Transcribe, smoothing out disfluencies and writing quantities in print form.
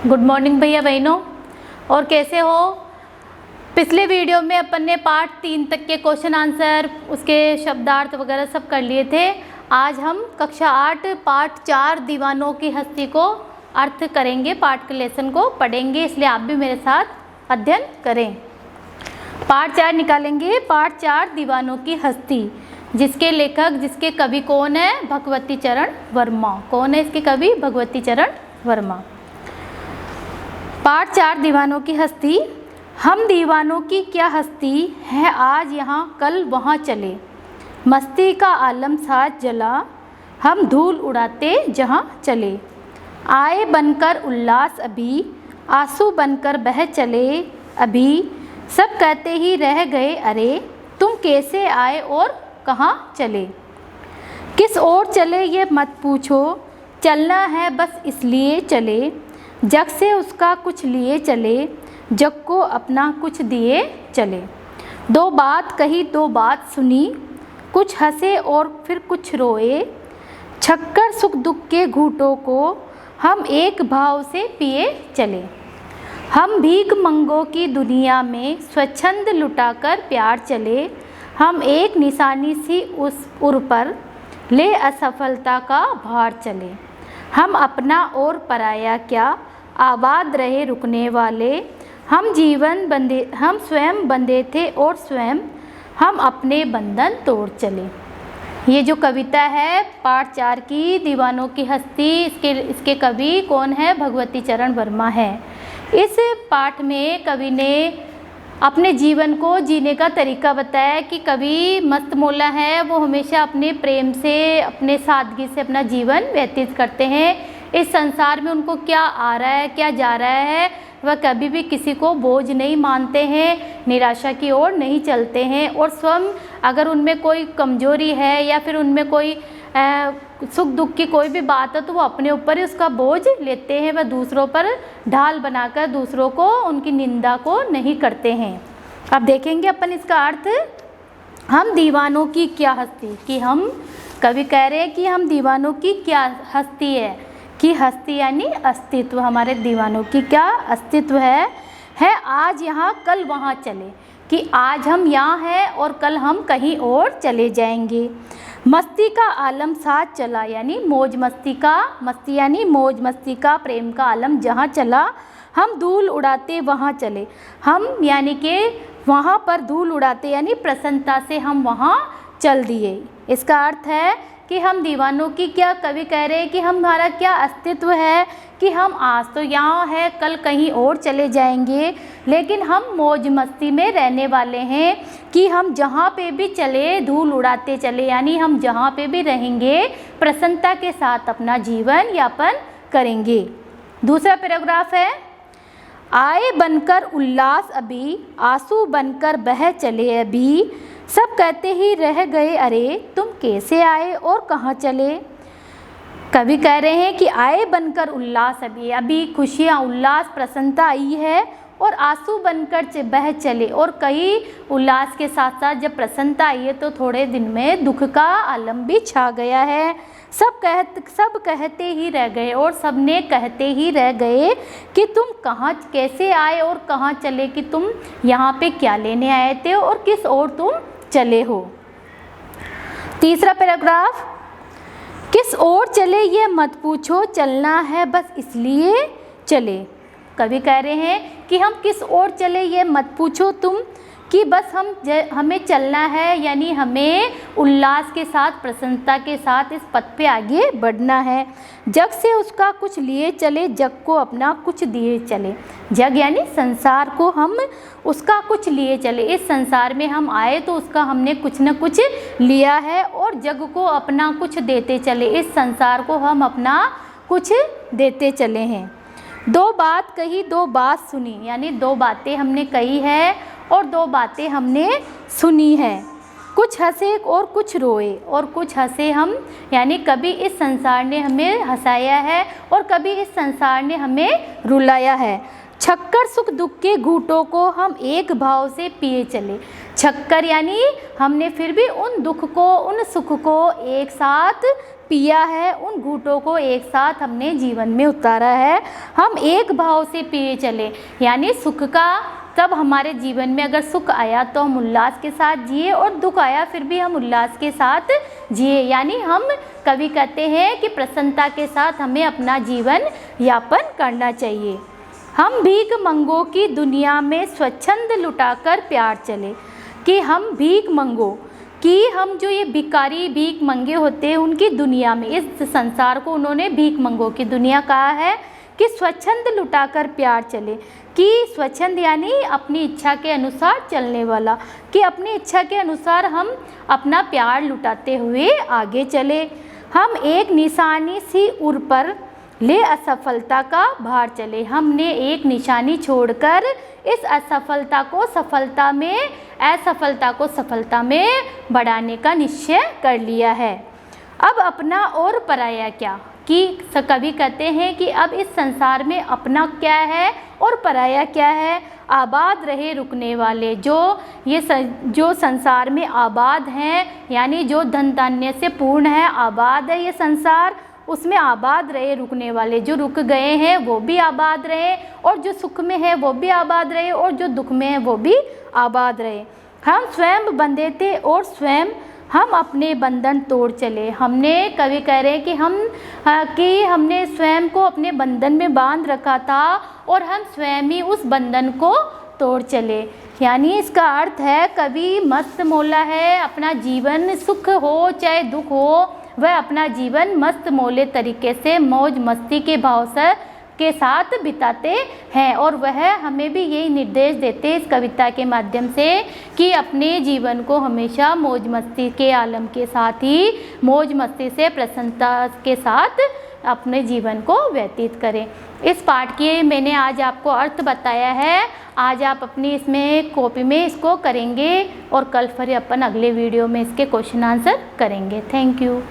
Good morning भैया बहनों, और कैसे हो। पिछले वीडियो में अपन ने पार्ट 3 तक के क्वेश्चन आंसर, उसके शब्दार्थ वगैरह सब कर लिए थे। आज हम कक्षा 8 पार्ट 4 दीवानों की हस्ती को अर्थ करेंगे, पार्ट के लेसन को पढ़ेंगे, इसलिए आप भी मेरे साथ अध्ययन करें। पार्ट 4 निकालेंगे। पार्ट 4 दीवानों की हस्ती, जिसके लेखक, जिसके कवि कौन है? भगवती चरण वर्मा। कौन है इसके कवि? भगवती चरण वर्मा। पार्ट 4 दीवानों की हस्ती। हम दीवानों की क्या हस्ती है, आज यहाँ कल वहाँ चले। मस्ती का आलम साथ जला, हम धूल उड़ाते जहाँ चले। आए बनकर उल्लास अभी, आंसू बनकर बह चले अभी। सब कहते ही रह गए अरे, तुम कैसे आए और कहाँ चले। किस ओर चले ये मत पूछो, चलना है बस इसलिए चले। जग से उसका कुछ लिए चले, जग को अपना कुछ दिए चले। दो बात कही दो बात सुनी, कुछ हंसे और फिर कुछ रोए। छक्कर सुख दुख के घूंटों को हम एक भाव से पिए चले। हम भीख मंगों की दुनिया में स्वच्छंद लुटाकर प्यार चले। हम एक निशानी सी उस उर पर ले असफलता का भार चले। हम अपना और पराया क्या, आबाद रहे रुकने वाले। हम स्वयं बंधे थे और स्वयं हम अपने बंधन तोड़ चले। ये जो कविता है पार्ट 4 की दीवानों की हस्ती, इसके कवि कौन है? भगवती चरण वर्मा है। इस पाठ में कवि ने अपने जीवन को जीने का तरीका बताया कि कवि मस्तमौला है, वो हमेशा अपने प्रेम से, अपने सादगी से अपना जीवन व्यतीत करते हैं। इस संसार में उनको क्या आ रहा है, क्या जा रहा है, वह कभी भी किसी को बोझ नहीं मानते हैं, निराशा की ओर नहीं चलते हैं। और स्वयं अगर उनमें कोई कमजोरी है या फिर उनमें कोई सुख दुख की कोई भी बात है, तो वो अपने ऊपर ही उसका बोझ लेते हैं। वह दूसरों पर ढाल बनाकर दूसरों को, उनकी निंदा को नहीं करते हैं। अब देखेंगे अपन इसका अर्थ। हम दीवानों की क्या हस्ती, कि हम, कवि कह रहे हैं कि हम दीवानों की क्या हस्ती है, कि हस्ती यानी अस्तित्व। हमारे दीवानों की क्या अस्तित्व है आज यहाँ कल वहाँ चले, कि आज हम यहाँ हैं और कल हम कहीं और चले जाएंगे। मस्ती का आलम साथ चला, यानी मौज मस्ती का, मस्ती यानी मौज मस्ती का, प्रेम का आलम जहाँ चला। हम धूल उड़ाते वहाँ चले। हम यानी कि वहाँ पर धूल उड़ाते, यानी प्रसन्नता से हम वहाँ चल दिए। इसका अर्थ है कि हम दीवानों की क्या, कवि कह रहे हैं कि हमारा क्या अस्तित्व है, कि हम आज तो यहाँ है, कल कहीं और चले जाएंगे, लेकिन हम मौज मस्ती में रहने वाले हैं, कि हम जहाँ पे भी चले धूल उड़ाते चले, यानी हम जहाँ पे भी रहेंगे प्रसन्नता के साथ अपना जीवन यापन करेंगे। दूसरा पैराग्राफ है, आए बनकर उल्लास अभी, आंसू बनकर बह चले अभी। सब कहते ही रह गए अरे, तुम कैसे आए और कहाँ चले। कवि कह रहे हैं कि आए बनकर उल्लास अभी खुशियाँ, उल्लास, प्रसन्नता आई है, और आंसू बनकर बह चले। और कई उल्लास के साथ साथ जब प्रसन्नता आई है तो थोड़े दिन में दुख का आलम भी छा गया है। सब कहते ही रह गए, और सब ने कहते ही रह गए कि तुम कहाँ, कैसे आए और कहाँ चले, कि तुम यहाँ पे क्या लेने आए थे और किस ओर तुम चले हो। तीसरा पैराग्राफ, किस ओर चले ये मत पूछो, चलना है बस इसलिए चले। कवि कह रहे हैं कि हम किस ओर चले ये मत पूछो तुम, कि बस हमें चलना है, यानी हमें उल्लास के साथ, प्रसन्नता के साथ इस पथ पे आगे बढ़ना है। जग से उसका कुछ लिए चले, जग को अपना कुछ दिए चले। जग यानी संसार को हम उसका कुछ लिए चले। इस संसार में हम आए तो उसका हमने कुछ न कुछ लिया है, और जग को अपना कुछ देते चले। इस संसार को हम अपना कुछ देते चले हैं। दो बात कही दो बात सुनी, यानी दो बातें हमने कही है और दो बातें हमने सुनी है। कुछ हंसे और कुछ रोए, और कुछ हंसे हम, यानी कभी इस संसार ने हमें हंसाया है और कभी इस संसार ने हमें रुलाया है। छक्कर सुख दुख के घूंटों को हम एक भाव से पिए चले। छक्कर यानी हमने फिर भी उन दुख को, उन सुख को एक साथ पिया है, उन घूंटों को एक साथ हमने जीवन में उतारा है। हम एक भाव से पिए चले यानी सुख का, तब हमारे जीवन में अगर सुख आया तो हम उल्लास के साथ जिए, और दुख आया फिर भी हम उल्लास के साथ जिए। यानी हम कवि कहते हैं कि प्रसन्नता के साथ हमें अपना जीवन यापन करना चाहिए। हम भीख मंगों की दुनिया में स्वच्छंद लुटाकर प्यार चले, कि हम भीख मंगो, कि हम जो ये भिखारी भीख मंगे होते हैं उनकी दुनिया में, इस संसार को उन्होंने भीख मंगों की दुनिया कहा है, कि स्वच्छंद लुटाकर प्यार चले। कि स्वच्छंद यानी अपनी इच्छा के अनुसार चलने वाला, कि अपनी इच्छा के अनुसार हम अपना प्यार लुटाते हुए आगे चले। हम एक निशानी सी उर पर ले असफलता का भार चले, हमने एक निशानी छोड़कर इस असफलता को सफलता में, असफलता को सफलता में बढ़ाने का निश्चय कर लिया है। अब अपना और पराया क्या, कि कवि कहते हैं कि अब इस संसार में अपना क्या है और पराया क्या है। आबाद रहे रुकने वाले, जो संसार में आबाद हैं, यानी जो धन धान्य से पूर्ण है, आबाद है ये संसार, उसमें आबाद रहे रुकने वाले, जो रुक गए हैं वो भी आबाद रहे, और जो सुख में है वो भी आबाद रहे, और जो दुख में है वो भी आबाद रहे। हम स्वयं बंधे थे और स्वयं हम अपने बंधन तोड़ चले। हमने, कवि कह रहे हैं कि हमने स्वयं को अपने बंधन में बांध रखा था और हम स्वयं ही उस बंधन को तोड़ चले। यानी इसका अर्थ है, कवि मस्त मौला है, अपना जीवन सुख हो चाहे दुख हो, वह अपना जीवन मस्त मौले तरीके से मौज मस्ती के भाव से के साथ बिताते हैं, और वह हमें भी यही निर्देश देते हैं इस कविता के माध्यम से कि अपने जीवन को हमेशा मौज मस्ती के आलम के साथ ही, मौज मस्ती से प्रसन्नता के साथ अपने जीवन को व्यतीत करें। इस पाठ के मैंने आज आपको अर्थ बताया है। आज आप अपनी इसमें कॉपी में इसको करेंगे और कल फिर अपन अगले वीडियो में इसके क्वेश्चन आंसर करेंगे। Thank you.